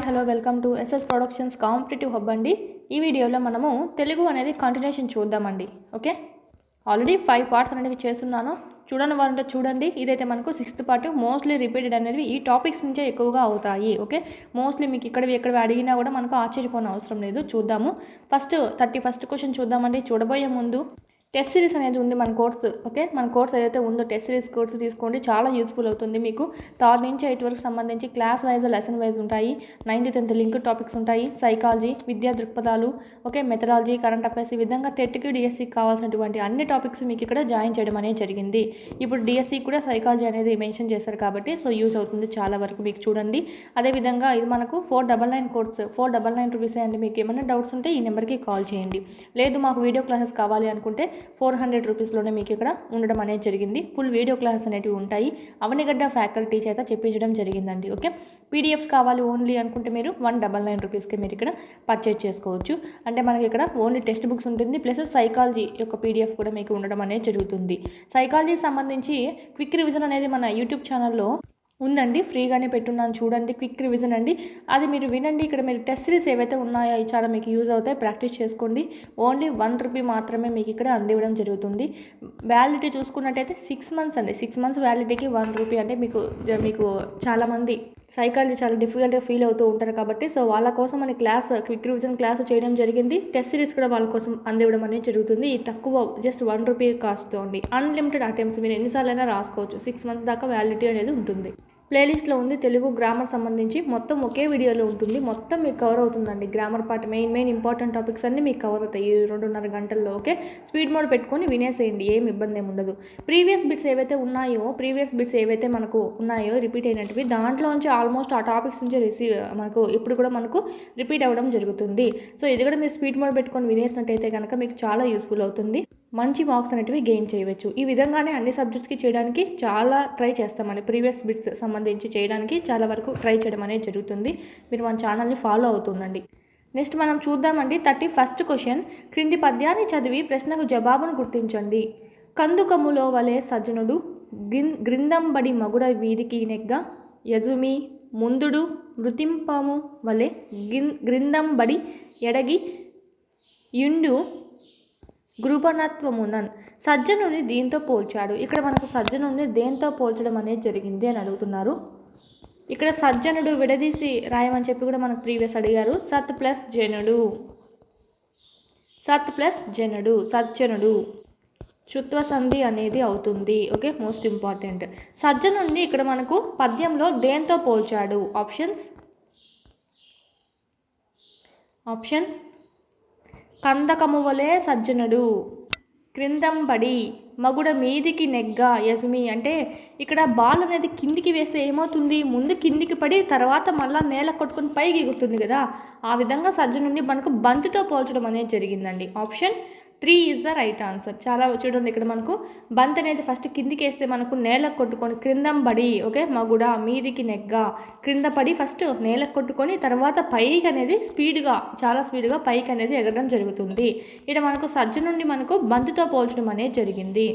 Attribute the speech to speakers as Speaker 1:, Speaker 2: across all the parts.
Speaker 1: Hello welcome to SS productions competitive hub అండి. ఈ వీడియోలో మనము తెలుగు అనేది కంటిన్యూషన్ చూద్దామండి. ఓకే, ఆల్రెడీ 5 పార్ట్స్ అనేవి చేస్తున్నాను. చూడని వారంటే చూడండి. ఇదైతే మనకు 6th పార్ట్. మోస్ట్లీ రిపీటెడ్ అనేవి ఈ టాపిక్స్ నుంచే ఎక్కువగా అవుతాయి. ఓకే, మోస్ట్లీ మీకు ఎక్కడ అడిగినా కూడా మనకు ఆశ్చర్యపోని అవసరం లేదు. చూద్దాము. ఫస్ట్ 31st క్వశ్చన్ చూద్దామండి. చూడబోయే ముందు టెస్ట్ సిరీస్ అనేది ఉంది మన కోర్సు. ఓకే, మన కోర్స్ ఏదైతే ఉందో టెస్ట్ సిరీస్ కోర్సు తీసుకోండి, చాలా యూస్ఫుల్ అవుతుంది మీకు. 3rd నుంచి 8th వరకు సంబంధించి క్లాస్ వైజ్ లెసన్ వైజ్ ఉంటాయి. 9th 10th లింక్ టాపిక్స్ ఉంటాయి. సైకాలజీ, విద్యా దృక్పథాలు, ఓకే, మెథడాలజీ, కరెంట్ అఫైర్స్, ఈ విధంగా టెట్కి డిఎస్సికి కావాల్సినటువంటి అన్ని టాపిక్స్ మీకు ఇక్కడ జాయిన్ చేయడం అనేది జరిగింది. ఇప్పుడు డిఎస్సి కూడా సైకాలజీ అనేది మెన్షన్ చేశారు కాబట్టి సో యూజ్ అవుతుంది చాలా వరకు మీకు. చూడండి, అదేవిధంగా ఇది మనకు 499 కోర్స్. 499 రూపీస్ అండి. మీకు ఏమైనా డౌట్స్ ఉంటే ఈ నెంబర్కి కాల్ చేయండి. లేదు మాకు వీడియో క్లాసెస్ కావాలి అనుకుంటే 400 రూపీస్లోనే మీకు ఇక్కడ ఉండడం అనేది జరిగింది. ఫుల్ వీడియో క్లాసెస్ అనేవి ఉంటాయి. అవనిగడ్డ ఫ్యాకల్టీ చేత చెప్పించడం జరిగిందండి. ఓకే, పీడిఎఫ్స్ కావాలి ఓన్లీ అనుకుంటే మీరు 199 రూపీస్కి మీరు ఇక్కడ పర్చేజ్ చేసుకోవచ్చు. అంటే మనకి ఇక్కడ ఓన్లీ టెక్స్ట్ బుక్స్ ఉంటుంది, ప్లస్ సైకాలజీ యొక్క పీడిఎఫ్ కూడా మీకు ఉండడం అనేది జరుగుతుంది. సైకాలజీకి సంబంధించి క్విక్ రివిజన్ అనేది మన యూట్యూబ్ ఛానల్లో ఉందండి, ఫ్రీగానే పెట్టున్నాను చూడండి. క్విక్ రివిజన్ అండి, అది మీరు వినండి. ఇక్కడ మీరు టెస్ట్ సిరీస్ ఏవైతే ఉన్నాయో అవి చాలా మీకు యూజ్ అవుతాయి. ప్రాక్టీస్ చేసుకోండి. ఓన్లీ 1 రూపీ మాత్రమే మీకు ఇక్కడ అందివ్వడం జరుగుతుంది. వ్యాలిడిటీ చూసుకున్నట్టయితే 6 మంత్స్ అండి. 6 మంత్స్ వ్యాలిడిటీకి 1 రూపీ. అంటే మీకు చాలామంది సైకాలజీ చాలా డిఫికల్ట్గా ఫీల్ అవుతూ ఉంటారు కాబట్టి సో వాళ్ళ కోసం మన క్విక్ రివిజన్ క్లాస్ చేయడం జరిగింది. టెస్ట్ సిరీస్ కూడా వాళ్ళ కోసం అందివ్వడం అనేది జరుగుతుంది. ఈ తక్కువ జస్ట్ 1 రూపీ కాస్ట్తో అండి. అన్లిమిటెడ్ అటెంప్ట్స్ మీరు ఎన్నిసార్లైనా రాసుకోవచ్చు. 6 మంత్స్ దాకా వ్యాలిడిటీ అనేది ఉంటుంది. ప్లేలిస్ట్లో ఉంది. తెలుగు గ్రామర్ సంబంధించి మొత్తం ఒకే వీడియోలో ఉంటుంది. మొత్తం మీకు కవర్ అవుతుందండి. Grammar part main important topics అన్నీ మీకు కవర్ అవుతాయి ఈ 2.5 గంటల్లో. ఓకే, స్పీడ్ మోడ్ పెట్టుకొని వినేసేయండి, ఏం ఇబ్బంది ఏమి ఉండదు. ప్రీవియస్ బిట్స్ ఏవైతే మనకు ఉన్నాయో రిపీట్ అయినట్టువి, దాంట్లోంచి ఆల్మోస్ట్ ఆ టాపిక్స్ నుంచి ఇప్పుడు కూడా మనకు రిపీట్ అవ్వడం జరుగుతుంది. సో ఇది కూడా మీరు స్పీడ్ మోడ్ పెట్టుకొని వినేసినట్టయితే కనుక మీకు చాలా యూస్ఫుల్ అవుతుంది. మంచి మార్క్స్ అనేటివి గెయిన్ చేయవచ్చు. ఈ విధంగానే అన్ని సబ్జెక్ట్స్కి చేయడానికి చాలా ట్రై చేస్తామండి. ప్రీవియస్ బిట్స్ సంబంధించి చేయడానికి చాలా వరకు ట్రై చేయడం అనేది జరుగుతుంది. మీరు మన ఛానల్ని ఫాలో అవుతుండండి. నెక్స్ట్ మనం చూద్దామండి. 31st question. క్రింది పద్యాన్ని చదివి ప్రశ్నకు జవాబును గుర్తించండి. కందుకములో వలె సజ్జనుడు గ్రిందంబడి మగుడ వీధికి నెగ్గ యజుమి ముందుడు మృతింపము వలె గ్రిందంబడి ఎడగి యుండు గృపణత్వమునన్. సజ్జనుని దీంతో పోల్చాడు. ఇక్కడ మనకు సజ్జనుని దేంతో పోల్చడం అనేది జరిగింది అని అడుగుతున్నారు. ఇక్కడ సజ్జనుడు విడదీసి రాయమని చెప్పి కూడా మనకు ప్రీవియస్ అడిగారు. సత్ ప్లస్ జనుడు సజ్జనుడు చుత్వ సంధి అనేది అవుతుంది. Okay, most important. సజ్జనుడిని ఇక్కడ మనకు పద్యంలో దేంతో పోల్చాడు? ఆప్షన్ కందకము వలె సజ్జనుడు, క్రిందంబడి మగుడ మీదికి నెగ్గ యజమి. అంటే ఇక్కడ బాల్ అనేది కిందికి వేస్తే ఏమవుతుంది? ముందు కిందికి పడి తర్వాత మళ్ళీ నేల కొట్టుకొని పైకి ఎగురుతుంది కదా. ఆ విధంగా సజ్జనుడిని మనకు బంతితో పోల్చడం అనేది జరిగిందండి. Option 3 is the right answer. చాలా చూడండి, ఇక్కడ మనకు బంతి అనేది ఫస్ట్ కిందికి వేస్తే మనకు నేలకు కొట్టుకొని క్రిందంబడి, ఓకే, మగుడ మీదికి నెగ్గ, క్రింద పడి ఫస్ట్ నేలకు కొట్టుకొని తర్వాత పైకి అనేది చాలా స్పీడ్గా పైకి అనేది ఎగరడం జరుగుతుంది. ఇక్కడ మనకు సజ్జనుడిని మనకు బంతితో పోల్చడం అనేది జరిగింది.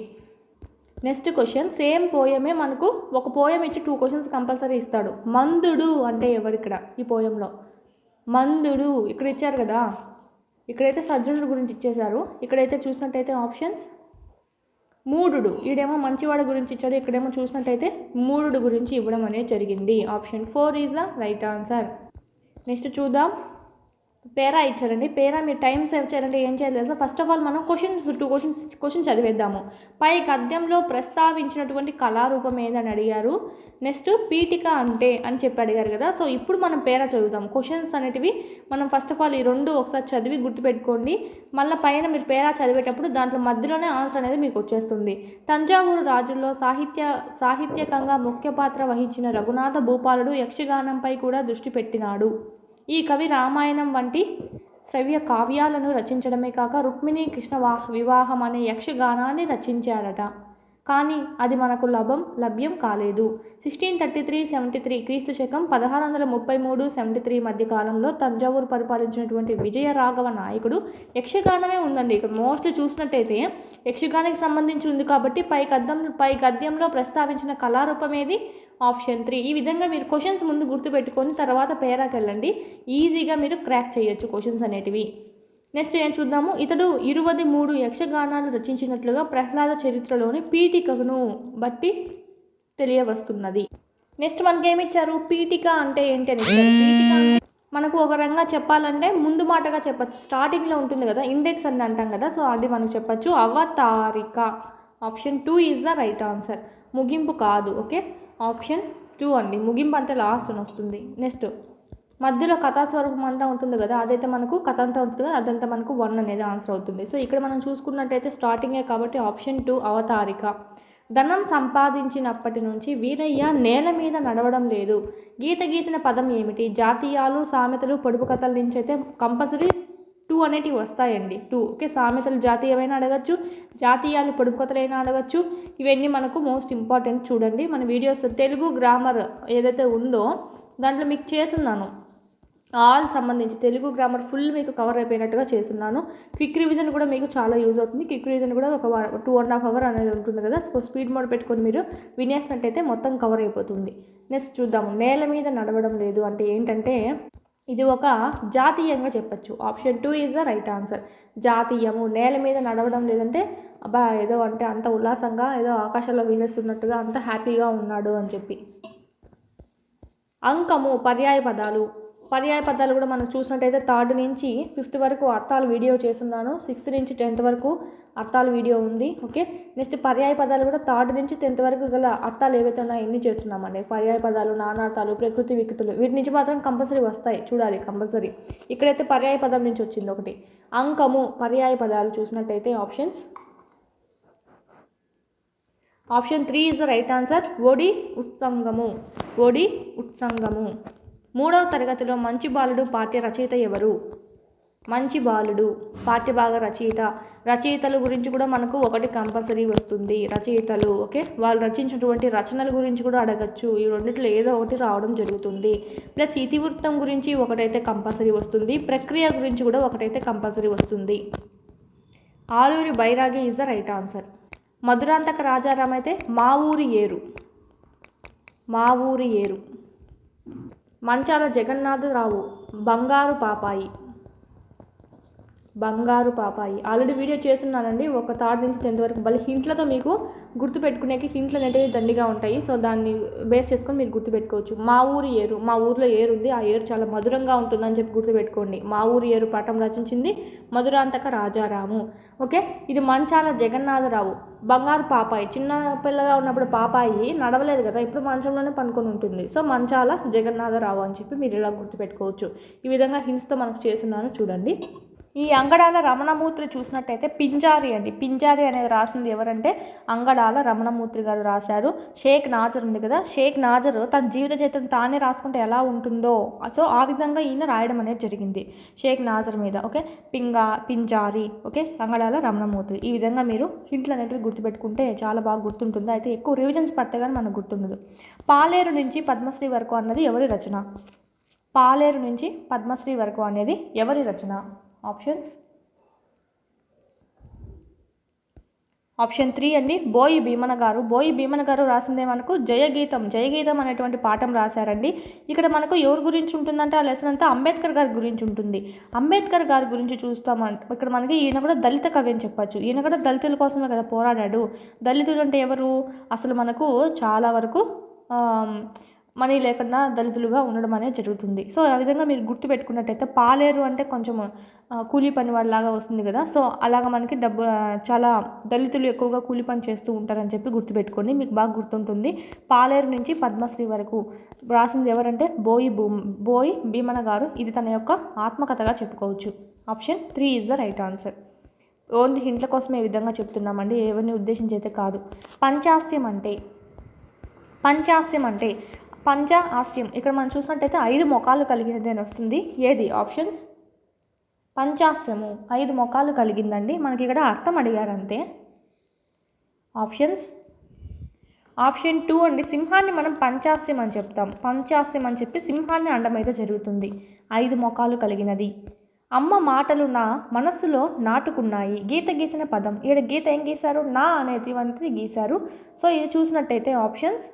Speaker 1: Next question. సేమ్ పోయమే మనకు ఒక పోయం ఇచ్చి 2 క్వశ్చన్స్ కంపల్సరీ ఇస్తాడు. మందుడు అంటే ఎవరు? ఇక్కడ ఈ పోయంలో మందుడు ఇక్కడ ఇచ్చారు కదా. ఇక్కడైతే సజ్జనుడు గురించి ఇచ్చేశారు. ఇక్కడైతే చూసినట్టయితే ఆప్షన్స్ మూఢుడు. ఈడేమో మంచివాడు గురించి ఇచ్చాడు. ఇక్కడేమో చూసినట్టయితే మూఢుడు గురించి ఇవ్వడం అనేది జరిగింది. Option 4 is the right answer. Next చూద్దాం. పేరా ఇచ్చారండి. పేరా మీరు టైం సేవ్ చేయాలంటే ఏం చేయాలి తెలుసా? ఫస్ట్ ఆఫ్ ఆల్ మనం 2 క్వశ్చన్స్ చదివేద్దాము. పై గద్యంలో ప్రస్తావించినటువంటి కళారూపం ఏదని అడిగారు. నెక్స్ట్ పీఠిక అంటే అని చెప్పి అడిగారు కదా. సో ఇప్పుడు మనం పేరా చదువుతాం. క్వశ్చన్స్ అనేటివి మనం ఫస్ట్ ఆఫ్ ఆల్ ఈ 2 ఒకసారి చదివి గుర్తుపెట్టుకోండి. మళ్ళీ పైన మీరు పేరా చదివేటప్పుడు దాంట్లో మధ్యలోనే ఆన్సర్ అనేది మీకు వచ్చేస్తుంది. తంజావూరు రాజుల్లో సాహిత్యకంగా ముఖ్య పాత్ర వహించిన రఘునాథ భూపాలుడు యక్షగానంపై కూడా దృష్టి పెట్టినాడు. ఈ కవి రామాయణం వంటి శ్రవ్య కావ్యాలను రచించడమే కాక రుక్మిణి కృష్ణ వివాహం అనే యక్షగానాన్ని రచించాడట. కానీ అది మనకు లభ్యం కాలేదు. 1633-73 క్రీస్తు శకం 1633-73 మధ్య కాలంలో తంజావూరు పరిపాలించినటువంటి విజయ రాఘవ నాయకుడు యక్షగానమే ఉందండి. ఇక్కడ మోస్ట్లీ చూసినట్టయితే యక్షగానానికి సంబంధించి ఉంది కాబట్టి పై గద్యంలో ప్రస్తావించిన కళారూపం ఏది? ఆప్షన్ 3. ఈ విధంగా మీరు క్వశ్చన్స్ ముందు గుర్తుపెట్టుకొని తర్వాత పేరాకి వెళ్ళండి. ఈజీగా మీరు క్రాక్ చేయొచ్చు క్వశ్చన్స్ అనేటివి. నెక్స్ట్ ఏం చూద్దాము. ఇతడు 23 యక్షగానాలు రచించినట్లుగా ప్రహ్లాద చరిత్రలోని పీఠికను బట్టి తెలియవస్తున్నది. నెక్స్ట్ మనకి ఏమి ఇచ్చారు, పీఠిక అంటే ఏంటి అని ఇచ్చారు. పీఠిక అంటే మనకు ఒక రంగా చెప్పాలంటే ముందు మాటగా చెప్పచ్చు, స్టార్టింగ్లో ఉంటుంది కదా, ఇండెక్స్ అని అంటాం కదా, సో అది మనకు చెప్పచ్చు. అవతారిక option 2 is the right answer. ముగింపు కాదు. ఓకే, ఆప్షన్ 2 అండి. ముగింపు అంతా లాస్ట్ అని వస్తుంది. నెక్స్ట్ మధ్యలో కథాస్వరూపం అంతా ఉంటుంది కదా, అదైతే మనకు కథ అంతా ఉంటుంది కదా, అదంతా మనకు 1 అనేది ఆన్సర్ అవుతుంది. సో ఇక్కడ మనం చూసుకున్నట్టయితే స్టార్టింగే కాబట్టి ఆప్షన్ 2 అవతారిక. ధనం సంపాదించినప్పటి నుంచి వీరయ్య నేల మీద నడవడం లేదు. గీత గీసిన పదం ఏమిటి? జాతీయాలు, సామెతలు, పొడుపు కథల నుంచి అయితే కంపల్సరీ 2 అనేటివి వస్తాయండి. 2. ఓకే, సామెతలు జాతీయమైనా అడగచ్చు, జాతీయాలు పొడుపు కథలైనా అడగచ్చు. ఇవన్నీ మనకు మోస్ట్ ఇంపార్టెంట్. చూడండి మన వీడియోస్ తెలుగు గ్రామర్ ఏదైతే ఉందో దాంట్లో మీకు చేస్తున్నాను, ఆల్ సంబంధించి తెలుగు గ్రామర్ ఫుల్ మీకు కవర్ అయిపోయినట్టుగా చేస్తున్నాను. క్విక్ రివిజన్ కూడా మీకు చాలా యూజ్ అవుతుంది. క్విక్ రివిజన్ కూడా ఒక 2.5 అవర్ అనేది ఉంటుంది కదా, సో స్పీడ్ మోడ్ పెట్టుకొని మీరు వినేసినట్టయితే మొత్తం కవర్ అయిపోతుంది. నెక్స్ట్ చూద్దాము. నేల మీద నడవడం లేదు అంటే ఏంటంటే ఇది ఒక జాతీయంగా చెప్పచ్చు. Option 2 is the right answer. జాతీయము. నేల మీద నడవడం లేదంటే అబ్బా ఏదో అంటే అంత ఉల్లాసంగా ఏదో ఆకాశంలో వీలేస్తున్నట్టుగా అంత హ్యాపీగా ఉన్నాడు అని చెప్పి. అంకము. పర్యాయ పదాలు. పర్యాయ పదాలు కూడా మనం చూసినట్టయితే 3rd నుంచి 5th వరకు అర్థాలు వీడియో చేస్తున్నాను. 6th నుంచి 10th వరకు అర్థాలు వీడియో ఉంది. ఓకే, నెక్స్ట్ పర్యాయ పదాలు కూడా 3rd నుంచి 10th వరకు గల అర్థాలు ఏవైతే ఉన్నాయో ఎన్ని చేస్తున్నామండి. పర్యాయ పదాలు, నానార్థాలు, ప్రకృతి వికృతులు, వీటి నుంచి మాత్రం కంపల్సరీ వస్తాయి, చూడాలి కంపల్సరీ. ఇక్కడైతే పర్యాయ పదం నుంచి వచ్చింది ఒకటి. అంకము. పర్యాయ పదాలు చూసినట్టయితే option 3 is the right answer. ఒడి ఉత్సంగము. ఒడి ఉత్సంగము. 3వ తరగతిలో మంచి బాలుడు పాఠ్య రచయిత ఎవరు? మంచి బాలుడు పాఠ్యభాగ రచయిత. రచయితల గురించి కూడా మనకు ఒకటి కంపల్సరీ వస్తుంది, రచయితలు. ఓకే, వాళ్ళు రచించినటువంటి రచనల గురించి కూడా అడగచ్చు. ఈ రెండిట్లో ఏదో ఒకటి రావడం జరుగుతుంది. ప్లస్ ఇతివృత్తం గురించి ఒకటైతే కంపల్సరీ వస్తుంది, ప్రక్రియ గురించి కూడా ఒకటైతే కంపల్సరీ వస్తుంది. Aluri Bairagi is the right answer. Madhurantaka Rajaram అయితే మా ఊరి ఏరు. మా ఊరి ఏరు. మంచాల జగన్నాథరావు బంగారు పాపాయి. బంగారు పాపాయి. ఆల్రెడీ వీడియో చేస్తున్నానండి, ఒక 3rd నుంచి 10th వరకు. మళ్ళీ హింట్లతో మీకు గుర్తుపెట్టుకునేకి హింట్లు అనేవి దండిగా ఉంటాయి, సో దాన్ని బేస్ చేసుకొని మీరు గుర్తుపెట్టుకోవచ్చు. మా ఊరి ఏరు. మా ఊరిలో ఏరు ఉంది, ఆ ఏరు చాలా మధురంగా ఉంటుందని చెప్పి గుర్తుపెట్టుకోండి. మా ఊరి ఏరు పాఠం రచించింది మధురాంతక రాజారాము. ఓకే, ఇది మంచాల జగన్నాథరావు బంగారు పాపాయి. చిన్న పిల్లగా ఉన్నప్పుడు పాపాయి నడవలేదు కదా, ఇప్పుడు మంచంలోనే పనుకొని ఉంటుంది, సో మంచాల జగన్నాథరావు అని చెప్పి మీరు ఇలా గుర్తుపెట్టుకోవచ్చు. ఈ విధంగా హింట్స్తో మనకు చేస్తున్నాను చూడండి. ఈ అంగడాల రమణమూర్తి చూసినట్టయితే పింజారి అండి. పింజారి అనేది రాసింది ఎవరంటే అంగడాల రమణమూర్తి గారు రాశారు. షేక్ నాజర్ ఉంది కదా, షేక్ నాజర్ తన జీవిత చరిత్రను తానే రాసుకుంటే ఎలా ఉంటుందో సో ఆ విధంగా ఈయన రాయడం అనేది జరిగింది షేక్ నాజర్ మీద. ఓకే, పింజారి. ఓకే, అంగడాల రమణమూర్తి. ఈ విధంగా మీరు హింట్లు అనేటివి గుర్తుపెట్టుకుంటే చాలా బాగా గుర్తుంటుంది. అయితే ఎక్కువ రివిజన్స్ పడితే కానీ మనకు గుర్తుండదు. పాలేరు నుంచి పద్మశ్రీ వరకు అన్నది ఎవరి రచన? పాలేరు నుంచి పద్మశ్రీ వరకు అనేది ఎవరి రచన? ఆప్షన్ 3 అండి. బోయి భీమన గారు. బోయి భీమన గారు రాసిందే మనకు జయగీతం. జయగీతం అనేటువంటి పాఠం రాశారండి. ఇక్కడ మనకు ఎవరి గురించి ఉంటుందంటే ఆ లెసన్ అంతా అంబేద్కర్ గారి గురించి ఉంటుంది. అంబేద్కర్ గారి గురించి చూస్తామంటే ఇక్కడ మనకి ఈయన కూడా దళిత కవి అని చెప్పచ్చు. ఈయన కూడా దళితుల కోసమే కదా పోరాడాడు. దళితులు అంటే ఎవరు? అసలు మనకు చాలా వరకు మనీ లేకుండా దళితులుగా ఉండడం అనేది జరుగుతుంది. సో ఆ విధంగా మీరు గుర్తుపెట్టుకున్నట్టయితే పాలేరు అంటే కొంచెం కూలీ పని వాళ్ళలాగా వస్తుంది కదా, సో అలాగా మనకి చాలా దళితులు ఎక్కువగా కూలీ పని చేస్తూ ఉంటారని చెప్పి గుర్తుపెట్టుకోండి, మీకు బాగా గుర్తుంటుంది. పాలేరు నుంచి పద్మశ్రీ వరకు రాసింది ఎవరంటే బోయి భీమన గారు. ఇది తన యొక్క ఆత్మకథగా చెప్పుకోవచ్చు. Option 3 is the right answer. Only హింట్ల కోసమే ఈ విధంగా చెప్తున్నామండి, ఎవరిని ఉద్దేశించి అయితే కాదు. పంచాస్యం అంటే పంచ హాస్యం. ఇక్కడ మనం చూసినట్టయితే 5 ముఖాలు కలిగినది అని వస్తుంది. ఏది? ఆప్షన్స్. పంచాస్యము 5 ముఖాలు కలిగిందండి. మనకి ఇక్కడ అర్థం అడిగారు అంతే. ఆప్షన్ 2 అండి. సింహాన్ని మనం పంచాస్యం అని చెప్తాం. పంచాస్యం అని చెప్పి సింహాన్ని అనడం అయితే జరుగుతుంది. 5 ముఖాలు కలిగినది. అమ్మ మాటలు నా మనస్సులో నాటుకున్నాయి. గీత గీసిన పదం. ఇక్కడ గీత ఏం గీశారు? నా అనేది వంటిది గీశారు. సో ఇది చూసినట్టయితే ఆప్షన్స్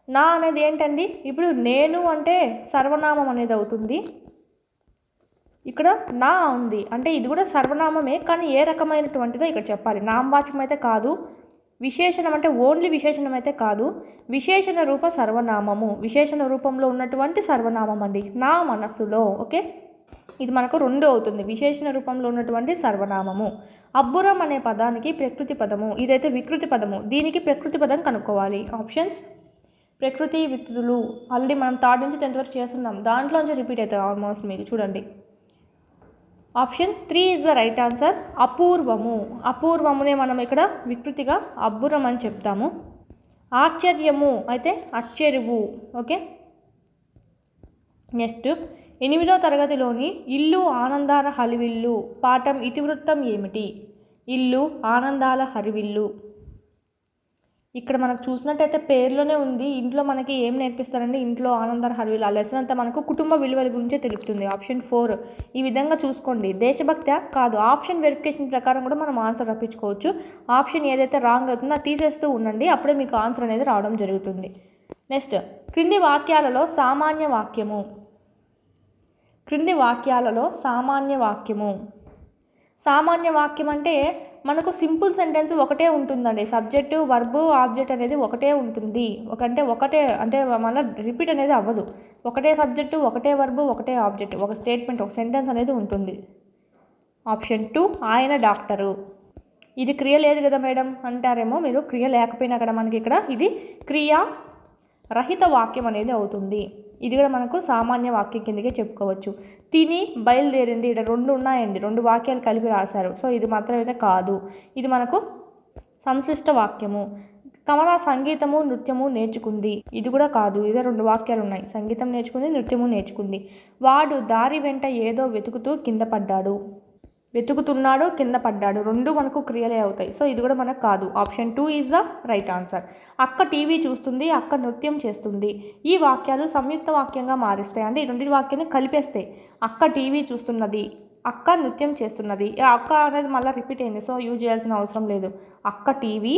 Speaker 1: నా అనేది ఏంటండి, ఇప్పుడు నేను అంటే సర్వనామం అనేది అవుతుంది. ఇక్కడ నా ఉంది అంటే ఇది కూడా సర్వనామమే, కానీ ఏ రకమైనటువంటిదో ఇక్కడ చెప్పాలి. నామవాచకం అయితే కాదు, విశేషణం అంటే ఓన్లీ విశేషణం అయితే కాదు, విశేషణ రూప సర్వనామము, విశేషణ రూపంలో ఉన్నటువంటి సర్వనామం అండి నా మనస్సులో. ఓకే, ఇది మనకు 2 అవుతుంది, విశేషణ రూపంలో ఉన్నటువంటి సర్వనామము. అబ్బురం అనే పదానికి ప్రకృతి పదము, ఇదైతే వికృతి పదము, దీనికి ప్రకృతి పదం కనుక్కోవాలి. ఆప్షన్స్ ప్రకృతి వికృతులు ఆల్రెడీ మనం 3rd నుంచి 10th వరకు చేస్తున్నాం, దాంట్లోంచి రిపీట్ అవుతాయి ఆల్మోస్ట్ మీకు. చూడండి, option 3 is the right answer. అపూర్వము, అపూర్వమునే మనం ఇక్కడ వికృతిగా అబ్బురం అని చెప్తాము. ఆశ్చర్యము అయితే అచ్చెరువు. ఓకే, నెక్స్ట్ 8వ తరగతిలోని ఇల్లు ఆనందాల హరివిల్లు పాఠం ఇతివృత్తం ఏమిటి? ఇల్లు ఆనందాల హరివిల్లు. ఇక్కడ మనకు చూసినట్టయితే పేరులోనే ఉంది, ఇంట్లో మనకి ఏం నేర్పిస్తారండి, ఇంట్లో ఆనందాల హరివిల్లు. ఆ లెసన్ అంతా మనకు కుటుంబ విలువల గురించే తెలుపుతుంది. ఆప్షన్ 4 ఈ విధంగా చూసుకోండి. దేశభక్తి కాదు, ఆప్షన్ వెరిఫికేషన్ ప్రకారం కూడా మనం ఆన్సర్ రప్పించుకోవచ్చు. ఆప్షన్ ఏదైతే రాంగ్ అవుతుందో అది తీసేస్తూ ఉండండి, అప్పుడే మీకు ఆన్సర్ అనేది రావడం జరుగుతుంది. నెక్స్ట్, క్రింది వాక్యాలలో సామాన్య వాక్యము. క్రింది వాక్యాలలో సామాన్య వాక్యము. సామాన్య వాక్యం అంటే మనకు సింపుల్ సెంటెన్స్ ఒకటే ఉంటుందండి, సబ్జెక్టు వర్బు ఆబ్జెక్ట్ అనేది ఒకటే ఉంటుంది. ఒకటే అంటే మళ్ళీ రిపీట్ అనేది అవ్వదు. ఒకటే సబ్జెక్టు, ఒకటే వర్బు, ఒకటే ఆబ్జెక్ట్, ఒక స్టేట్మెంట్, ఒక సెంటెన్స్ అనేది ఉంటుంది. ఆప్షన్ 2 ఆయన డాక్టరు. ఇది క్రియ లేదు కదా మేడం అంటారేమో మీరు, క్రియ లేకపోయినా కూడా మనకి ఇక్కడ ఇది క్రియా రహిత వాక్యం అనేది అవుతుంది. ఇది కూడా మనకు సామాన్య వాక్యం కిందకే చెప్పుకోవచ్చు. తిని బయలుదేరింది, ఇక్కడ 2 ఉన్నాయండి, 2 వాక్యాలు కలిపి రాశారు, సో ఇది మాత్రం అయితే కాదు, ఇది మనకు సంశిష్ట వాక్యము. కమల సంగీతము నృత్యము నేర్చుకుంది, ఇది కూడా కాదు, ఇదే 2 వాక్యాలు ఉన్నాయి, సంగీతం నేర్చుకుంది, నృత్యము నేర్చుకుంది. వాడు దారి వెంట ఏదో వెతుకుతూ కింద పడ్డాడు, వెతుకుతున్నాడు కింద పడ్డాడు, 2 మనకు క్రియలే అవుతాయి, సో ఇది కూడా మనకు కాదు. Option 2 is the right answer. అక్క టీవీ చూస్తుంది, అక్క నృత్యం చేస్తుంది. ఈ వాక్యాలు సంయుక్త వాక్యంగా మారిస్తాయి, అంటే ఈ 2 వాక్యాన్ని కలిపేస్తాయి. అక్క టీవీ చూస్తున్నది, అక్క నృత్యం చేస్తున్నది. అక్క అనేది మళ్ళీ రిపీట్ అయింది, సో యూజ్ చేయాల్సిన అవసరం లేదు. అక్క టీవీ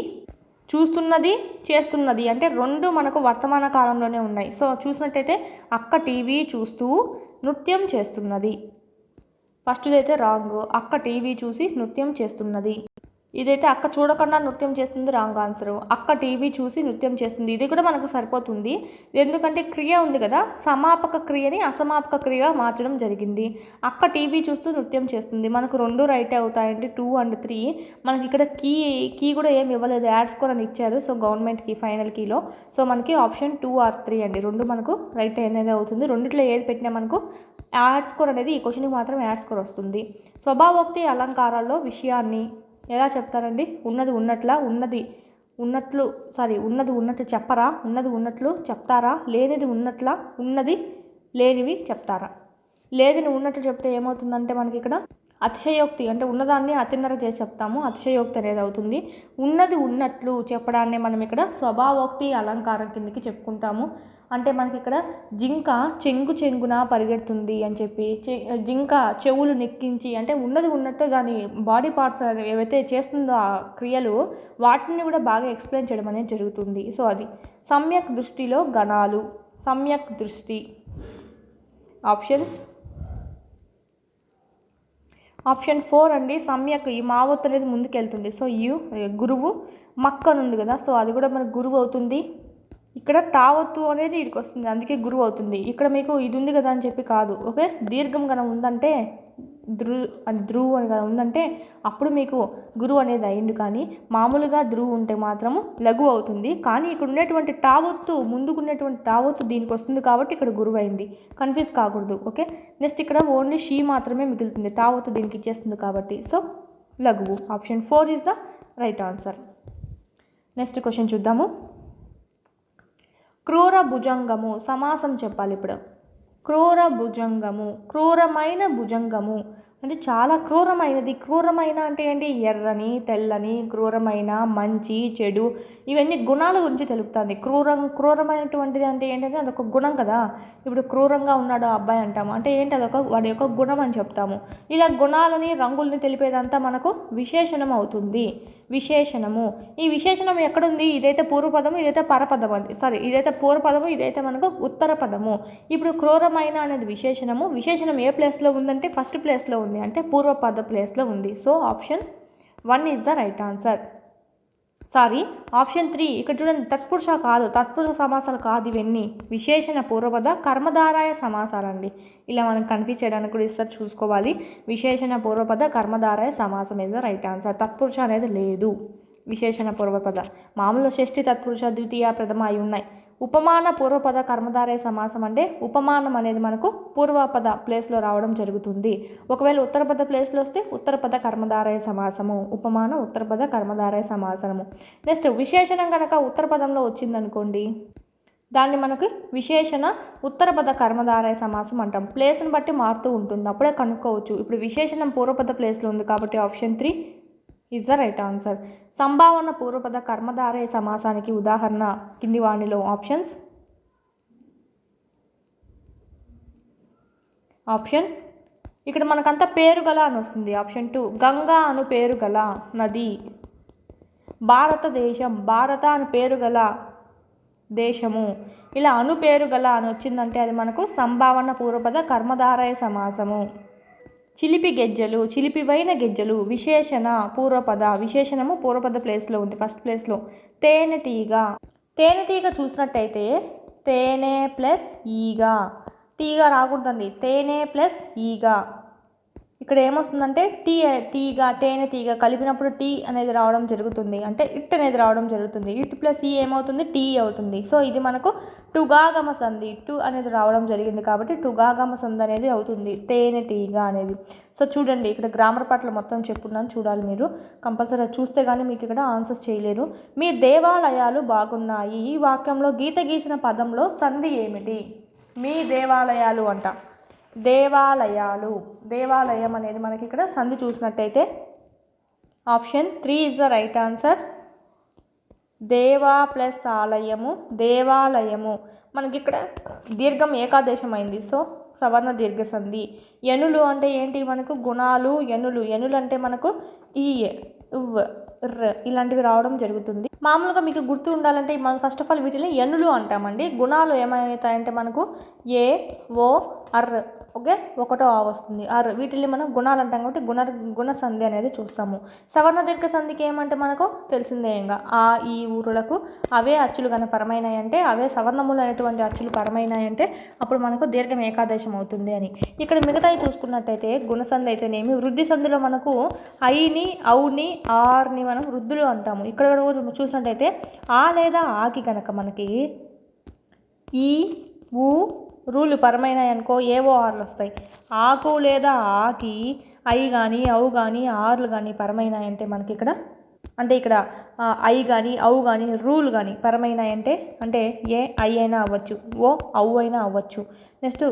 Speaker 1: చూస్తున్నది, చేస్తున్నది అంటే 2 మనకు వర్తమాన కాలంలోనే ఉన్నాయి. సో చూసినట్టయితే అక్క టీవీ చూస్తూ నృత్యం చేస్తున్నది, ఫస్ట్ది అయితే రాంగ్. అక్క టీవీ చూసి నృత్యం చేస్తున్నది, ఇదైతే అక్క చూడకుండా నృత్యం చేస్తుంది, రాంగ్ ఆన్సర్. అక్క టీవీ చూసి నృత్యం చేస్తుంది, ఇది కూడా మనకు సరిపోతుంది, ఎందుకంటే క్రియ ఉంది కదా, సమాపక క్రియని అసమాపక క్రియగా మార్చడం జరిగింది. అక్క టీవీ చూస్తూ నృత్యం చేస్తుంది, మనకు 2 రైట్ అవుతాయండి, 2 and 3. మనకి ఇక్కడ కీ కూడా ఏమి ఇవ్వలేదు, యాడ్ స్కోర్ అని ఇచ్చారు, సో గవర్నమెంట్ కీ ఫైనల్ కీలో. సో మనకి ఆప్షన్ 2 or 3 అండి, 2 మనకు రైట్ అనేది అవుతుంది. రెండిట్లో ఏది పెట్టినా మనకు యాడ్ స్కోర్ అనేది ఈ క్వశ్చన్కి మాత్రం యాడ్ స్కోర్ వస్తుంది. స్వభావోక్తి అలంకారాల్లో విషయాన్ని ఎలా చెప్తారండి? ఉన్నది ఉన్నట్లు చెప్పరా, ఉన్నది ఉన్నట్లు చెప్తారా, లేనిది ఉన్నట్లా, ఉన్నది లేనివి చెప్తారా. లేనిది ఉన్నట్లు చెప్తే ఏమవుతుందంటే మనకి ఇక్కడ అతిశయోక్తి, అంటే ఉన్నదాన్ని అతిన్నర చేసి చెప్తాము, అతిశయోక్తి అనేది అవుతుంది. ఉన్నది ఉన్నట్లు చెప్పడాన్ని మనం ఇక్కడ స్వభావోక్తి అలంకారం కిందకి చెప్పుకుంటాము. అంటే మనకి ఇక్కడ జింక చెంగున పరిగెడుతుంది అని చెప్పి, జింక చెవులు నెక్కించి, అంటే ఉన్నది ఉన్నట్టు దాని బాడీ పార్ట్స్ ఏవైతే చేస్తుందో ఆ క్రియలు, వాటిని కూడా బాగా ఎక్స్ప్లెయిన్ చేయడం అనేది జరుగుతుంది. సో అది సమ్యక్ దృష్టిలో గణాలు, సమ్యక్ దృష్టి. ఆప్షన్ 4 అండి, సమ్యక్. ఈ మావత్తు అనేది ముందుకెళ్తుంది, సో గురువు మక్క ఉంది కదా, సో అది కూడా మనకు గురువు అవుతుంది. ఇక్కడ తావత్తు అనేది ఇక్కడికి వస్తుంది, అందుకే గురువు అవుతుంది. ఇక్కడ మీకు ఇది ఉంది కదా అని చెప్పి కాదు, ఓకే. దీర్ఘం కనుక ఉందంటే ధ్రువ్ అని కదా ఉందంటే అప్పుడు మీకు గురువు అనేది అయింది, కానీ మామూలుగా ధ్రువ్ ఉంటే మాత్రము లఘు అవుతుంది. కానీ ఇక్కడ ఉన్నటువంటి తావత్తు, ముందుకున్నటువంటి తావత్తు దీనికి వస్తుంది కాబట్టి ఇక్కడ గురువు అయింది, కన్ఫ్యూజ్ కాకూడదు, ఓకే. నెక్స్ట్ ఇక్కడ ఓన్లీ షీ మాత్రమే మిగులుతుంది, తావత్తు దీనికి ఇచ్చేస్తుంది కాబట్టి, సో లఘువు. Option 4 is the right answer. Next question చూద్దాము. క్రూర భుజంగము, సమాసం చెప్పాలి ఇప్పుడు. క్రూర భుజంగము, క్రూరమైన భుజంగము అంటే చాలా క్రూరమైనది. క్రూరమైన అంటే ఏంటి? ఎర్రని, తెల్లని, క్రూరమైన, మంచి, చెడు, ఇవన్నీ గుణాల గురించి తెలుపుతుంది. క్రూరమైనటువంటిది అంటే ఏంటంటే అదొక గుణం కదా. ఇప్పుడు క్రూరంగా ఉన్నాడు ఆ అబ్బాయి అంటాము, అంటే ఏంటి? వాడి యొక్క గుణం అని చెప్తాము. ఇలా గుణాలని, రంగుల్ని తెలిపేదంతా మనకు విశేషణం అవుతుంది. విశేషణము. ఈ విశేషణం ఎక్కడుంది? ఇదైతే పూర్వపదము, ఇదైతే పరపదము అండి. ఇదైతే పూర్వపదము, ఇదైతే మనకు ఉత్తర పదము. ఇప్పుడు క్రూరమైన అనేది విశేషణము. విశేషణం ఏ ప్లేస్లో ఉందంటే ఫస్ట్ ప్లేస్లో ఉంది, అంటే పూర్వపద ప్లేస్లో ఉంది. So option 1 is the right answer. Option 3 ఇక్కడ చూడండి, తత్పురుష కాదు, తత్పురుష సమాసాలు కాదు ఇవన్నీ, విశేషణ పూర్వపద కర్మధారాయ సమాసాలండి. ఇలా మనం కన్ఫ్యూజ్ చేయడానికి కూడా ఇస్తారు, చూసుకోవాలి. విశేషణ పూర్వపద కర్మధారాయ సమాసం ఇస్ ద రైట్ ఆన్సర్. తత్పురుష అనేది లేదు, విశేషణ పూర్వపద. మామూలు షష్ఠి తత్పురుష ద్వితీయ ప్రథమ అయి ఉన్నాయి. ఉపమాన పూర్వపద కర్మధారయ సమాసం అంటే ఉపమానం అనేది మనకు పూర్వపద ప్లేస్లో రావడం జరుగుతుంది. ఒకవేళ ఉత్తరపద ప్లేస్లో వస్తే ఉత్తరపద కర్మధారయ సమాసము, ఉపమానం ఉత్తరపద కర్మధారయ సమాసము. నెక్స్ట్ విశేషణం కనుక ఉత్తరపదంలో వచ్చిందనుకోండి, దాన్ని మనకు విశేషణ ఉత్తరపద కర్మధారయ సమాసం అంటాం. ప్లేస్ని బట్టి మారుతూ ఉంటుంది, అప్పుడే కనుక్కోవచ్చు. ఇప్పుడు విశేషణం పూర్వపద ప్లేస్లో ఉంది కాబట్టి option 3 is the right answer. సంభావన పూర్వపద కర్మధారయ సమాసానికి ఉదాహరణ కింది వాణిలో ఆప్షన్స్. ఆప్షన్ ఇక్కడ మనకంతా పేరు గల అని వస్తుంది. ఆప్షన్ 2 గంగా అను పేరు గల నది. భారతదేశం, భారత అని పేరు గల దేశము. ఇలా అను పేరు గల అని వచ్చిందంటే అది మనకు సంభావన పూర్వపద కర్మధారయ సమాసము. చిలిపి గెజ్జలు, చిలిపివైన గెజ్జలు, విశేషణ పూర్వపద, విశేషణము పూర్వపద ప్లేస్లో ఉంది, ఫస్ట్ ప్లేస్లో. తేనెటీగ, తేనెటీగ చూసినట్టయితే తేనె ప్లస్ ఈగ, టీగ రాకూడదండి, తేనె ప్లస్ ఈగ. ఇక్కడ ఏమొస్తుందంటే తీగ, తేనె తీగ కలిపినప్పుడు టీ అనేది రావడం జరుగుతుంది, అంటే ఇట్ అనేది రావడం జరుగుతుంది. ఇట్ ప్లస్ ఈ ఏమవుతుంది? టీ అవుతుంది. సో ఇది మనకు టుగాగమ సంధి, టు అనేది రావడం జరిగింది కాబట్టి టుగాగమ సంధి అనేది అవుతుంది తేనె తీగ అనేది. సో చూడండి, ఇక్కడ గ్రామర్ పట్ల మొత్తం చెప్పున్నాను, చూడాలి మీరు కంపల్సరీ. చూస్తే కానీ మీకు ఇక్కడ ఆన్సర్స్ చేయలేరు. మీ దేవాలయాలు బాగున్నాయి, ఈ వాక్యంలో గీత గీసిన పదంలో సంధి ఏమిటి? మీ దేవాలయాలు అంట, దేవాలయాలు, దేవాలయం అనేది మనకి ఇక్కడ సంధి చూసినట్టయితే option 3 is the right answer. దేవా ప్లస్ ఆలయము, దేవాలయము. మనకి ఇక్కడ దీర్ఘం ఏకాదేశం అయింది, సో సవర్ణ దీర్ఘ సంధి. ఎనులు అంటే ఏంటి? మనకు గుణాలు, ఎనులు. ఎనులు అంటే మనకు ఈ ఉవ్ ర్ ఇలాంటివి రావడం జరుగుతుంది. మామూలుగా మీకు గుర్తు ఉండాలంటే మనం ఫస్ట్ ఆఫ్ ఆల్ వీటిని ఎనులు అంటామండి. గుణాలు ఏమవుతాయంటే మనకు ఏ, ఓ, అర్. ఓకే, ఒకటో ఆ వస్తుంది, అర్. వీటిని మనం గుణాలు అంటాం కాబట్టి గుణ సంధి అనేది చూస్తాము. సవర్ణ దీర్ఘ సంధికి ఏమంటే మనకు తెలిసిందే, ఇంకా ఆ ఈ ఊరులకు అవే అచ్చులు కనుక పరమైనాయంటే, అవే సవర్ణములు అనేటువంటి అచ్చులు పరమైనాయంటే అప్పుడు మనకు దీర్ఘం ఏకాదేశం అవుతుంది అని. ఇక్కడ మిగతాయి చూసుకున్నట్టయితే గుణసంధి అయితేనేమి, వృద్ధి సంధిలో మనకు ఐని, ఔని, ఆర్ని మనం వృద్ధులు అంటాము. ఇక్కడ చూసినట్టయితే ఆ లేదా ఆకి కనుక మనకి ఈ, ఊ, రూలు పరమైనాయి అనుకో, ఏవో ఆర్లు వస్తాయి. ఆకు లేదా ఆకి ఐ కానీ, ఔ కానీ, ఆర్లు కానీ పరమైనాయంటే మనకి ఇక్కడ, అంటే ఇక్కడ ఐ కానీ, ఔ కానీ, రూలు కానీ పరమైనాయంటే, అంటే ఏ ఐ అయినా అవ్వచ్చు, ఓ ఔ అయినా అవ్వచ్చు, నెక్స్ట్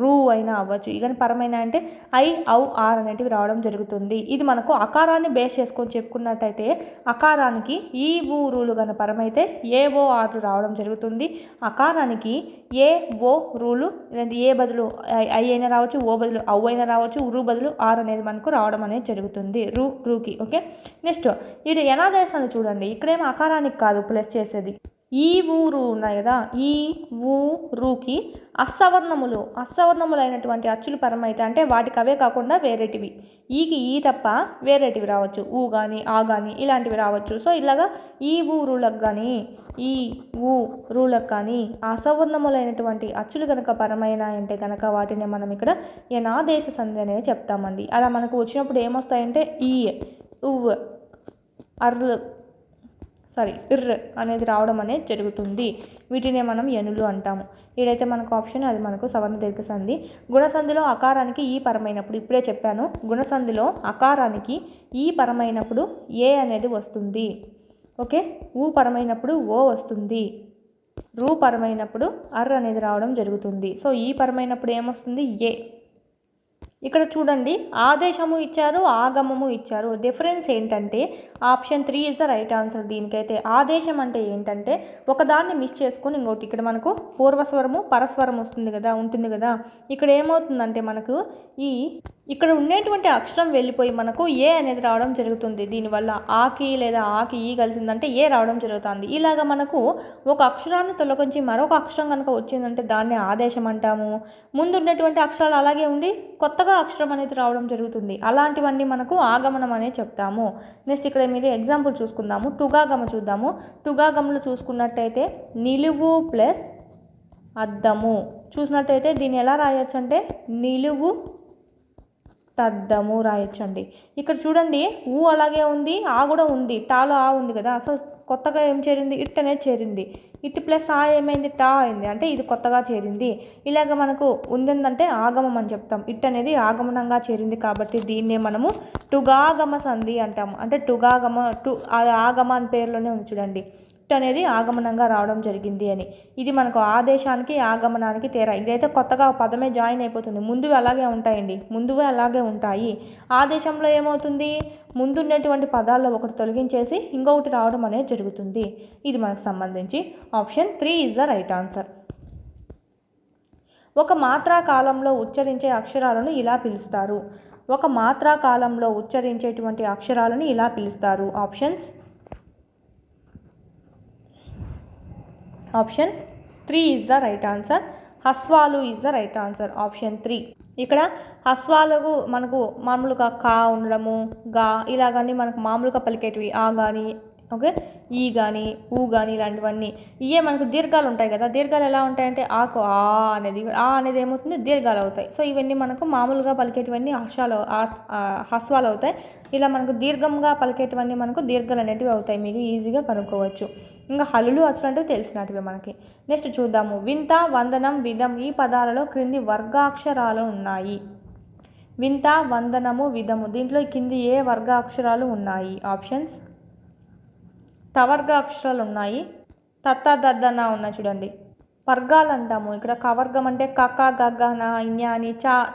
Speaker 1: రూ అయినా అవ్వచ్చు. ఇక పరమైన అంటే ఐ, ఔ, ఆర్ అనేటివి రావడం జరుగుతుంది. ఇది మనకు అకారాన్ని బేస్ చేసుకొని చెప్పుకున్నట్టయితే అకారానికి ఈ ఊ రూలు కనుక పరమైతే ఏ ఓ ఆర్లు రావడం జరుగుతుంది. అకారానికి ఏ ఓ రూలు, ఏ బదులు ఐ అయినా రావచ్చు, ఓ బదులు ఔ అయినా రావచ్చు, రూ బదులు ఆర్ అనేది మనకు రావడం అనేది జరుగుతుంది, రూకి. ఓకే, నెక్స్ట్ ఇది ఎనాదేశాన్ని చూడండి. ఇక్కడేమో అకారానికి కాదు ప్లస్ చేసేది, ఈ ఊరు ఉన్నాయి కదా, ఈ ఊ రూకి అసవర్ణములు అయినటువంటి అచ్చులు పరమైతే, అంటే వాటికి అవే కాకుండా వేరేటివి, ఈకి ఈ తప్ప వేరేటివి రావచ్చు, ఊ కానీ, ఆ కానీ ఇలాంటివి రావచ్చు. సో ఇలాగా ఈ ఊ రూలకు కానీ, ఈ ఊ రూలకు కానీ అసవర్ణములైనటువంటి అచ్చులు కనుక పరమైనాయంటే కనుక వాటిని మనం ఇక్కడ ఎనాదేశ సంధి అనేది చెప్తామండి. అలా మనకు వచ్చినప్పుడు ఏమొస్తాయంటే ఈ, ఉవ్, అర్లు, ఇర్ర అనేది రావడం అనేది జరుగుతుంది. వీటినే మనం ఎనులు అంటాము. ఏదైతే మనకు ఆప్షన్ అది మనకు సవర్ణ దీర్ఘ సంధి. గుణసంధిలో అకారానికి ఈ పరమైనప్పుడు, ఇప్పుడే చెప్పాను, గుణసంధిలో అకారానికి ఈ పరమైనప్పుడు ఏ అనేది వస్తుంది. ఓకే, ఊ పరమైనప్పుడు ఓ వస్తుంది, రూ పరమైనప్పుడు అర్ అనేది రావడం జరుగుతుంది. సో ఈ పరమైనప్పుడు ఏమొస్తుంది? ఏ. ఇక్కడ చూడండి, ఆదేశము ఇచ్చారు, ఆగమము ఇచ్చారు. డిఫరెన్స్ ఏంటంటే option 3 is the right answer. దీనికైతే ఆదేశం అంటే ఏంటంటే ఒకదాన్ని మిస్ చేసుకొని ఇంకోటి, ఇక్కడ మనకు పూర్వస్వరము పరస్వరం ఉంటుంది కదా. ఇక్కడ ఏమవుతుందంటే మనకు ఈ ఇక్కడ ఉండేటువంటి అక్షరం వెళ్ళిపోయి మనకు ఏ అనేది రావడం జరుగుతుంది. దీనివల్ల ఆకి లేదా ఆకి ఈ కలిసిందంటే ఏ రావడం జరుగుతుంది. ఇలాగ మనకు ఒక అక్షరాన్ని తొలగించి మరొక అక్షరం కనుక వచ్చిందంటే దాన్ని ఆదేశం అంటాము. ముందు ఉన్నటువంటి అక్షరాలు అలాగే ఉండి కొత్తగా అక్షరం అనేది రావడం జరుగుతుంది. అలాంటివన్నీ మనకు ఆగమనం అనే చెప్తాము. నెక్స్ట్ ఇక్కడ మీరు ఎగ్జాంపుల్ చూసుకుందాము. టుగాగమ చూద్దాము. టుగాగమలో చూసుకున్నట్టయితే నిలువు ప్లస్ అద్దము చూసినట్టయితే దీన్ని ఎలా రాయొచ్చు అంటే నిలువు తద్దము రాయొచ్చండి. ఇక్కడ చూడండి ఊ అలాగే ఉంది, ఆ కూడా ఉంది, టాలో ఆ ఉంది కదా. సో కొత్తగా ఏం చేరింది, ఇట్ అనేది చేరింది. ఇట్ ప్లస్ ఆ ఏమైంది, టా అయింది. అంటే ఇది కొత్తగా చేరింది. ఇలాగ మనకు ఉండిందంటే ఆగమం అని చెప్తాం. ఇట్ అనేది ఆగమనంగా చేరింది కాబట్టి దీన్నే మనము టుగాగమ సంధి అంటాము. అంటే టుగాగమ ఆగమ అని పేరులోనే ఉంది చూడండి. ఇట్ అనేది ఆగమనంగా రావడం జరిగింది అని. ఇది మనకు ఆదేశానికి ఆగమనానికి తేడా. ఇదైతే కొత్తగా పదమే జాయిన్ అయిపోతుంది. ముందువి అలాగే ఉంటాయండి, ముందువే అలాగే ఉంటాయి. ఆదేశంలో ఏమవుతుంది, ముందున్నటువంటి పదాల్లో ఒకటి తొలగించేసి ఇంకొకటి రావడం అనేది జరుగుతుంది. ఇది మనకు సంబంధించి option 3 is the right answer. ఒక మాత్రా కాలంలో ఉచ్చరించే అక్షరాలను ఇలా పిలుస్తారు. ఒక మాత్రా కాలంలో ఉచ్చరించేటువంటి అక్షరాలను ఇలా పిలుస్తారు. Option 3 is the right answer. హస్వాలు is the right answer. Option 3. ఇక్కడ హస్వాలకు మనకు మామూలుగా కా ఉండడము, గా ఇలాగని మనకు మామూలుగా పలికేటివి ఆ కానీ ఓకే, ఈ కానీ ఊ కానీ ఇలాంటివన్నీ. ఇవే మనకు దీర్ఘాలు ఉంటాయి కదా. దీర్ఘాలు ఎలా ఉంటాయంటే ఆకు ఆ అనేది ఏమవుతుంది, దీర్ఘాలు అవుతాయి. సో ఇవన్నీ మనకు మామూలుగా పలికేటివన్నీ హస్వాలు అవుతాయి. ఇలా మనకు దీర్ఘంగా పలికేటివన్నీ మనకు దీర్ఘాలు అనేటివి అవుతాయి. మీకు ఈజీగా కనుక్కోవచ్చు. ఇంకా హల్లులు అసలు తెలిసినటివి మనకి. నెక్స్ట్ చూద్దాము. వింత, వందనం, విధం ఈ పదాలలో క్రింది వర్గాక్షరాలు ఉన్నాయి. వింత, వందనము, విధము దీంట్లో కింది ఏ వర్గాక్షరాలు ఉన్నాయి. ఆప్షన్స్ తవర్గ అక్షరాలు ఉన్నాయి, తత్త దద్దన ఉన్నాయి చూడండి. వర్గాలు అంటాము. ఇక్కడ కవర్గం అంటే కక్క గగ్గన ఇన్యా అని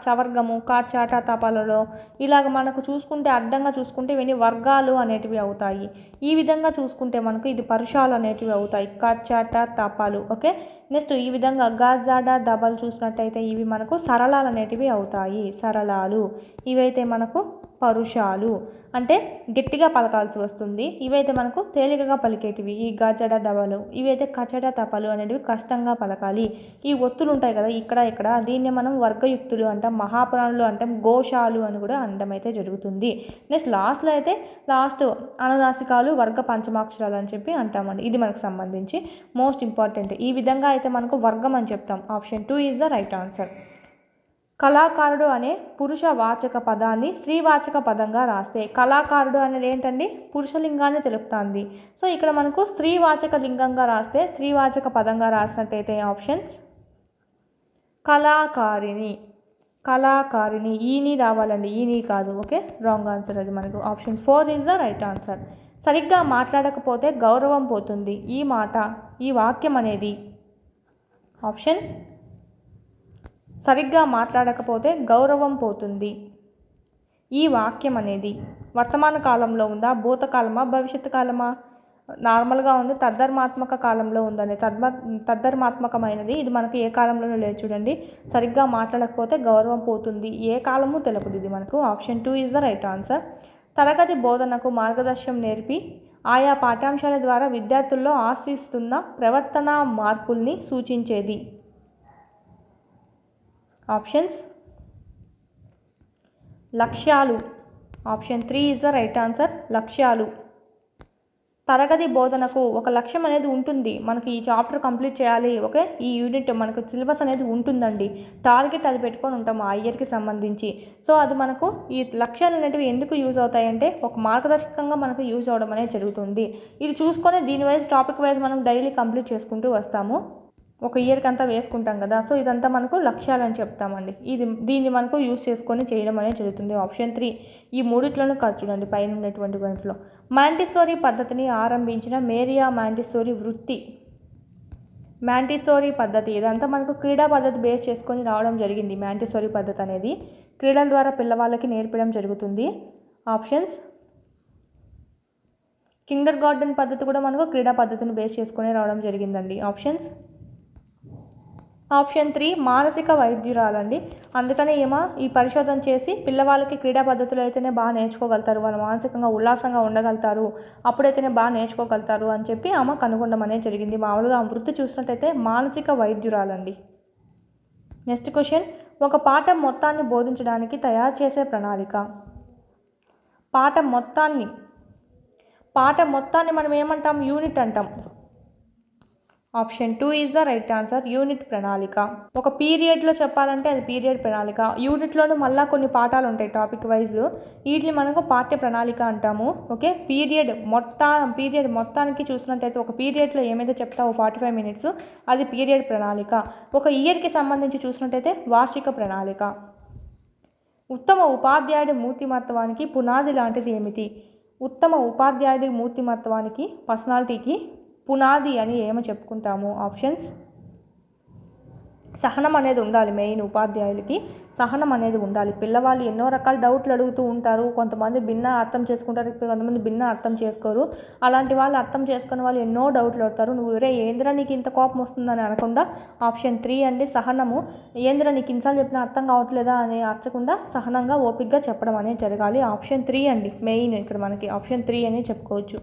Speaker 1: చవర్గము కా చాట తపాలలో ఇలాగ మనకు చూసుకుంటే అడ్డంగా చూసుకుంటే ఇవన్నీ వర్గాలు అనేటివి అవుతాయి. ఈ విధంగా చూసుకుంటే మనకు ఇది పరుషాలు అనేటివి అవుతాయి. కా చాట తపాలు ఓకే. నెక్స్ట్ ఈ విధంగా గాజాడ దబలు చూసినట్టయితే ఇవి మనకు సరళాలు అనేటివి అవుతాయి. సరళాలు ఇవైతే మనకు పరుషాలు అంటే గట్టిగా పలకాల్సి వస్తుంది. ఇవైతే మనకు తేలికగా పలికేటివి ఈ గాజడ దబలు. ఇవైతే కచడ తపలు అనేటివి కష్టంగా పలకాలి. ఈ ఒత్తులు ఉంటాయి కదా ఇక్కడ దీన్ని మనం వర్గయుక్తులు అంటాం, మహాపురాణులు అంటాం, ఘోషాలు అని కూడా అనడం అయితే జరుగుతుంది. నెక్స్ట్ లాస్ట్లో అయితే అనునాసికాలు వర్గ పంచమాక్షరాలు అని చెప్పి అంటామండి. ఇది మనకు సంబంధించి మోస్ట్ ఇంపార్టెంట్. ఈ విధంగా అయితే మనకు వర్గం అని చెప్తాం. Option 2 is the right answer. కళాకారుడు అనే పురుష వాచక పదాన్ని స్త్రీవాచక పదంగా రాస్తే కళాకారుడు అనేది ఏంటండి, పురుషలింగాన్ని తెలుపుతుంది. సో ఇక్కడ మనకు స్త్రీవాచక లింగంగా రాస్తే స్త్రీవాచక పదంగా రాసినట్టయితే ఆప్షన్స్ కళాకారిణి ఈని రావాలండి, ఈని కాదు ఓకే. రాంగ్ ఆన్సర్ అది మనకు. Option 4 is the right answer. సరిగ్గా మాట్లాడకపోతే గౌరవం పోతుంది. ఈ వాక్యం అనేది ఆప్షన్ సరిగ్గా మాట్లాడకపోతే గౌరవం పోతుంది. ఈ వాక్యం అనేది వర్తమాన కాలంలో ఉందా, భూతకాలమా, భవిష్యత్తు కాలమా? నార్మల్గా ఉంది, తద్ధర్మాత్మక కాలంలో ఉందని. తద్ధర్మాత్మకమైనది. ఇది మనకి ఏ కాలంలోనూ లేదు చూడండి. సరిగ్గా మాట్లాడకపోతే గౌరవం పోతుంది, ఏ కాలము తెలుపుది ఇది మనకు. Option 2 is the right answer. తరగతి బోధనకు మార్గదర్శనం నేర్పి ఆయా పాఠ్యాంశాల ద్వారా విద్యార్థుల్లో ఆశిస్తున్న ప్రవర్తన మార్పుల్ని సూచించేది. ఆప్షన్స్ లక్ష్యాలు. Option 3 is the right answer. లక్ష్యాలు. తరగతి బోధనకు ఒక లక్ష్యం అనేది ఉంటుంది. మనకి ఈ చాప్టర్ కంప్లీట్ చేయాలి ఓకే, ఈ యూనిట్ మనకు సిలబస్ అనేది ఉంటుందండి. టార్గెట్ అది పెట్టుకొని ఉంటాము ఆ ఇయర్కి సంబంధించి. సో అది మనకు ఈ లక్ష్యాలు అనేటివి ఎందుకు యూజ్ అవుతాయంటే ఒక మార్గదర్శకంగా మనకు యూజ్ అవ్వడం అనేది జరుగుతుంది. ఇది చూసుకొని దీని వైజ్ టాపిక్ వైజ్ మనం డైలీ కంప్లీట్ చేసుకుంటూ వస్తాము. ఒక ఇయర్కి అంతా వేసుకుంటాం కదా. సో ఇదంతా మనకు లక్ష్యాలని చెప్తామండి. దీన్ని మనకు యూజ్ చేసుకొని చేయడం అనేది జరుగుతుంది. ఆప్షన్ 3 ఈ మూడిట్లోనూ కాదు చూడండి పైన ఉన్నటువంటి వాటిలో. మాంటిసోరీ పద్ధతిని ఆరంభించిన మేరియా మాంటిసోరీ వృత్తి. మాంటిసోరీ పద్ధతి ఇదంతా మనకు క్రీడా పద్ధతి బేస్ చేసుకొని రావడం జరిగింది. మాంటిసోరీ పద్ధతి అనేది క్రీడల ద్వారా పిల్లవాళ్ళకి నేర్పడం జరుగుతుంది. ఆప్షన్స్ కిండర్ గార్డెన్ పద్ధతి కూడా మనకు క్రీడా పద్ధతిని బేస్ చేసుకొని రావడం జరిగిందండి. ఆప్షన్ 3 మానసిక వైద్యురాలండి. అందుకనే ఈమె ఈ పరిశోధన చేసి పిల్లవాళ్ళకి క్రీడా పద్ధతులు అయితేనే బాగా నేర్చుకోగలుగుతారు, వాళ్ళు మానసికంగా ఉల్లాసంగా ఉండగలుగుతారు, అప్పుడైతేనే బాగా నేర్చుకోగలుగుతారు అని చెప్పి ఆమె కనుగొనడం అనేది జరిగింది. మామూలుగా ఆ వృత్తి చూసినట్టయితే మానసిక వైద్యురాలండి. నెక్స్ట్ క్వశ్చన్, ఒక పాఠం మొత్తాన్ని బోధించడానికి తయారు చేసే ప్రణాళిక. పాఠం మొత్తాన్ని మనం ఏమంటాం? యూనిట్ అంటాం. Option 2 is the right answer, unit ప్రణాళిక. ఒక పీరియడ్లో చెప్పాలంటే అది పీరియడ్ ప్రణాళిక. యూనిట్లోనూ మళ్ళీ కొన్ని పాఠాలు ఉంటాయి టాపిక్ వైజ్, వీటిని మనకు పాఠ్య ప్రణాళిక అంటాము. ఓకే, పీరియడ్ మొత్తానికి చూసినట్టయితే ఒక పీరియడ్లో ఏమైతే చెప్తావో 45 మినిట్స్ అది పీరియడ్ ప్రణాళిక. ఒక ఇయర్కి సంబంధించి చూసినట్టయితే వార్షిక ప్రణాళిక. ఉత్తమ ఉపాధ్యాయుడి మూర్తిమత్వానికి పునాది లాంటిది ఏమిటి? ఉత్తమ ఉపాధ్యాయుడి మూర్తిమత్వానికి, పర్సనాలిటీకి పునాది అని ఏమో చెప్పుకుంటాము? ఆప్షన్స్, సహనం అనేది ఉండాలి. మెయిన్ ఉపాధ్యాయులకి సహనం అనేది ఉండాలి. పిల్లవాళ్ళు ఎన్నో రకాల డౌట్లు అడుగుతూ ఉంటారు, కొంతమంది భిన్న అర్థం చేసుకుంటారు, కొంతమంది భిన్న అర్థం చేసుకోరు. అలాంటి వాళ్ళు అర్థం చేసుకునే వాళ్ళు ఎన్నో డౌట్లు అడుగుతారు. నువ్వు ఏంద్రా నీకు ఇంత కోపం వస్తుందని అనకుండా ఆప్షన్ 3 అండి, సహనము. ఏంద్రా నీకు ఇన్సార్లు చెప్పినా అర్థం కావట్లేదా అని అర్చకుండా సహనంగా ఓపికగా చెప్పడం అనేది జరగాలి. ఆప్షన్ 3 అండి మెయిన్ ఇక్కడ మనకి ఆప్షన్ 3 అని చెప్పుకోవచ్చు.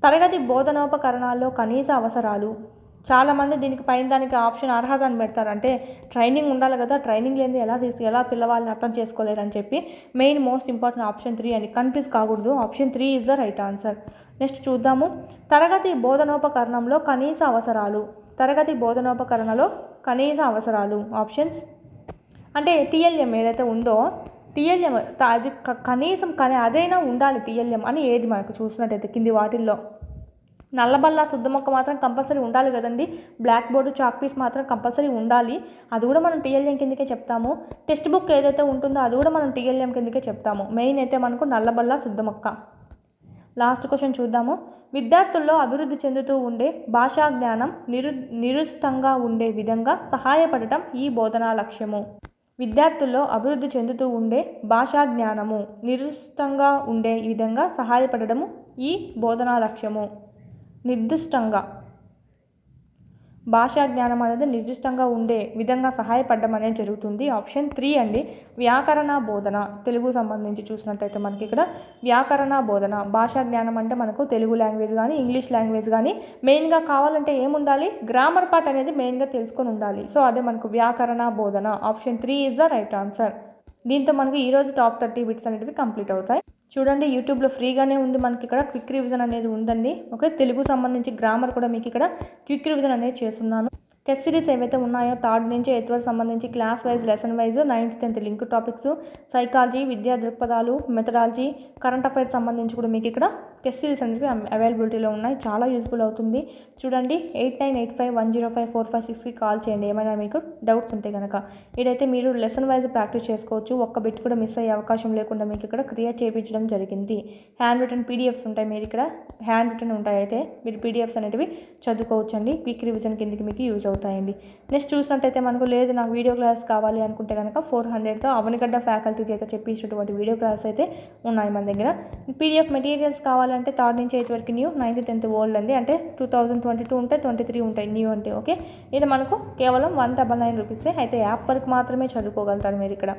Speaker 1: తరగతి బోధనోపకరణాల్లో కనీస అవసరాలు. చాలామంది దానికి ఆప్షన్ అర్హత అని పెడతారు, అంటే ట్రైనింగ్ ఉండాలి కదా, ట్రైనింగ్ లేని ఎలా పిల్లవాళ్ళని అర్థం చేసుకోలేరు అని చెప్పి. మెయిన్ మోస్ట్ ఇంపార్టెంట్ ఆప్షన్ 3 అండి, కన్ఫ్యూజ్ కాకూడదు. Option 3 is the right answer. Next చూద్దాము, తరగతి బోధనోపకరణంలో కనీస అవసరాలు. తరగతి బోధనోపకరణలో కనీస అవసరాలు. ఆప్షన్స్ అంటే టీఎల్ఎం ఏదైతే ఉందో టీఎల్ఎం అది కనీసం అదైనా ఉండాలి టీఎల్ఎం అని ఏది మనకు చూసినట్టయితే కింది వాటిల్లో నల్లబల్ల శుద్ధమొక్క మాత్రం కంపల్సరీ ఉండాలి కదండి. బ్లాక్ బోర్డు చాక్ పీస్ మాత్రం కంపల్సరీ ఉండాలి, అది కూడా మనం టీఎల్ఎం కిందకే చెప్తాము. టెక్స్ట్ బుక్ ఏదైతే ఉంటుందో అది కూడా మనం టీఎల్ఎం కిందకే చెప్తాము. మెయిన్ అయితే మనకు నల్లబల్ల శుద్ధమొక్క. లాస్ట్ క్వశ్చన్ చూద్దాము, విద్యార్థుల్లో అభివృద్ధి చెందుతూ ఉండే భాషా జ్ఞానం నిరుష్టంగా ఉండే విధంగా సహాయపడటం ఈ బోధనా లక్ష్యము. విద్యార్థుల్లో అభివృద్ధి చెందుతూ ఉండే భాషా జ్ఞానము నిరుష్టంగా ఉండే విధంగా సహాయపడటము ఈ బోధనా లక్ష్యము. నిర్దిష్టంగా భాషా జ్ఞానం అనేది నిర్దిష్టంగా ఉండే విధంగా సహాయపడడం అనేది జరుగుతుంది. ఆప్షన్ 3 అండి, వ్యాకరణ బోధన. తెలుగు సంబంధించి చూసినట్టయితే మనకి ఇక్కడ వ్యాకరణ బోధన. భాషా జ్ఞానం అంటే మనకు తెలుగు లాంగ్వేజ్ కానీ ఇంగ్లీష్ లాంగ్వేజ్ కానీ మెయిన్గా కావాలంటే ఏముండాలి? గ్రామర్ పార్ట్ అనేది మెయిన్గా తెలుసుకొని ఉండాలి. సో అదే మనకు వ్యాకరణ బోధన. Option 3 is the right answer. దీంతో మనకు ఈరోజు టాప్ 30 బిట్స్ అనేవి కంప్లీట్ అవుతాయి. చూడండి, యూట్యూబ్లో ఫ్రీగానే ఉంది మనకి ఇక్కడ క్విక్ రివిజన్ అనేది ఉందండి. ఓకే, తెలుగు సంబంధించి గ్రామర్ కూడా మీకు ఇక్కడ క్విక్ రివిజన్ అనేది చేస్తున్నాను. టెస్ట్ సిరీస్ ఏవైతే ఉన్నాయో 3rd నుంచి 8th వరకు సంబంధించి class wise, lesson wise, 9th 10th link topics, psychology, విద్యా దృక్పథాలు, మెథడాలజీ, కరెంట్ అఫైర్స్ సంబంధించి కూడా మీకు ఇక్కడ టెస్ట్ సిరీస్ అనేవి అవైలబిలిటీలో ఉన్నాయి. చాలా యూస్ఫుల్ అవుతుంది. చూడండి, 8985105456కి కాల్ చేయండి ఏమైనా మీకు డౌట్స్ ఉంటే కనుక. ఇదైతే మీరు లెసన్ వైజ్ ప్రాక్టీస్ చేసుకోవచ్చు, ఒక్క బిట్ కూడా మిస్ అయ్యే అవకాశం లేకుండా మీకు ఇక్కడ క్రియేట్ చేయించడం జరిగింది. హ్యాండ్ రిటన్ పీడిఎఫ్స్ ఉంటాయి, మీరు ఇక్కడ హ్యాండ్ రిటన్ ఉంటాయి, అయితే మీరు పీడిఎఫ్స్ అనేవి చదువుకోవచ్చండి. క్విక్ రివిజన్ కిందకి మీకు యూజ్ అవుతాయండి. నెక్స్ట్ చూసినట్టయితే మనకు లేదు నాకు వీడియో క్లాస్ కావాలి అనుకుంటే కనుక 400తో అవనిగడ్డ ఫ్యాకల్టీ చేత చెప్పించినటువంటి వీడియో క్లాస్ అయితే ఉన్నాయి మన దగ్గర. పీడిఎఫ్ మెటీరియల్స్ కావాలంటే 3rd నుంచి 8th వరకు న్యూ, 9th 10th ఓల్డ్ అండి, అంటే 2022 ఉంటాయి, 23 ఉంటాయి న్యూ అంటే. ఓకే, ఇది మనకు కేవలం 199 రూపీసే, అయితే యాప్ వరకు మాత్రమే చదువుకోగలుగుతారు మీరు ఇక్కడ.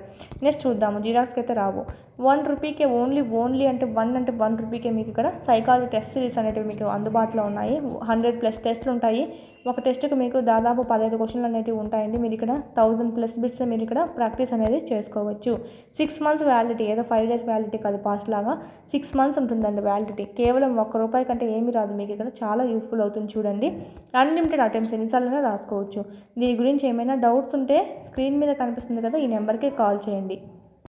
Speaker 1: నెక్స్ట్ చూద్దాము, జిరాక్స్కి అయితే రావు. 1 రూపీకే ఓన్లీ అంటే 1 రూపీకే మీకు ఇక్కడ సైకాలజీ టెస్ట్ సిరీస్ అనేవి మీకు అందుబాటులో ఉన్నాయి. 100+ టెస్టులు ఉంటాయి. ఒక టెస్ట్కి మీకు దాదాపు 15 క్వశ్చన్లు అనేవి ఉంటాయండి. మీరు ఇక్కడ 1000+ బిట్స్ మీరు ఇక్కడ ప్రాక్టీస్ అనేది చేసుకోవచ్చు. 6 months వ్యాలిడిటీ, ఏదో 5 days వ్యాలిడిటీ కాదు పాస్ట్ లాగా, 6 months ఉంటుందండి వ్యాలిడిటీ. కేవలం ₹1 కంటే ఏమీ రాదు మీకు ఇక్కడ, చాలా యూస్ఫుల్ అవుతుంది. చూడండి, అన్లిమిటెడ్ అటెంప్ట్స్ ఎన్నిసార్లైనా రాసుకోవచ్చు. దీని గురించి ఏమైనా డౌట్స్ ఉంటే స్క్రీన్ మీద కనిపిస్తుంది కదా, ఈ నెంబర్కి కాల్ చేయండి.